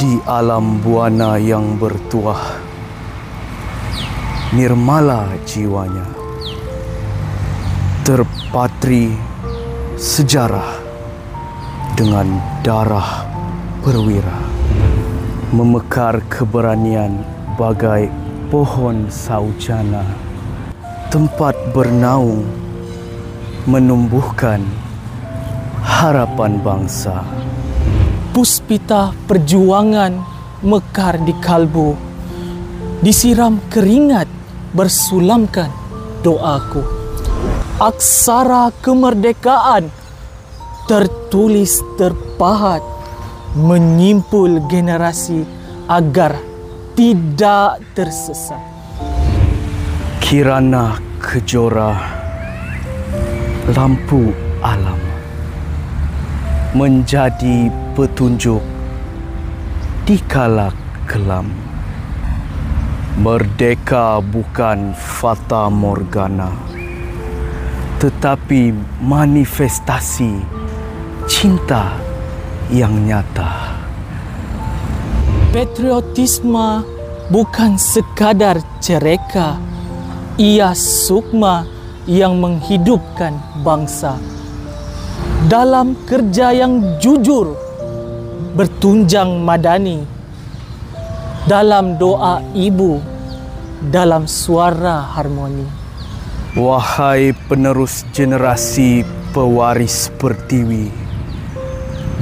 Di alam buana yang bertuah, nirmala jiwanya, terpatri sejarah dengan darah perwira, memekar keberanian bagai pohon saujana, tempat bernaung menumbuhkan harapan bangsa. Puspita perjuangan mekar di kalbu, disiram keringat bersulamkan doaku. Aksara kemerdekaan tertulis terpahat, menyimpul generasi agar tidak tersesat. Kirana Kejora, lampu alam, menjadi petunjuk di kala kelam. Merdeka bukan fata morgana, tetapi manifestasi cinta yang nyata. Patriotisme bukan sekadar cereka, ia sukma yang menghidupkan bangsa. Dalam kerja yang jujur, bertunjang madani, dalam doa ibu, dalam suara harmoni. Wahai penerus generasi pewaris pertiwi,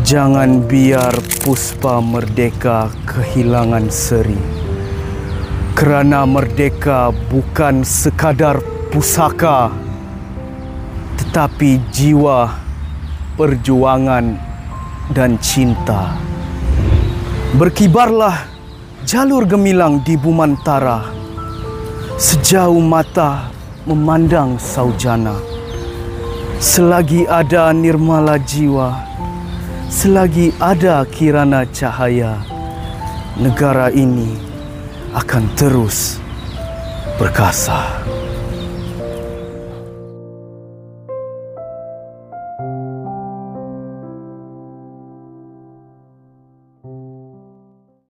jangan biar puspa merdeka kehilangan seri. Kerana merdeka bukan sekadar pusaka, tetapi jiwa, perjuangan dan cinta. Berkibarlah jalur gemilang di Bumantara, sejauh mata memandang saujana. Selagi ada nirmala jiwa, selagi ada kirana cahaya, negara ini akan terus perkasa.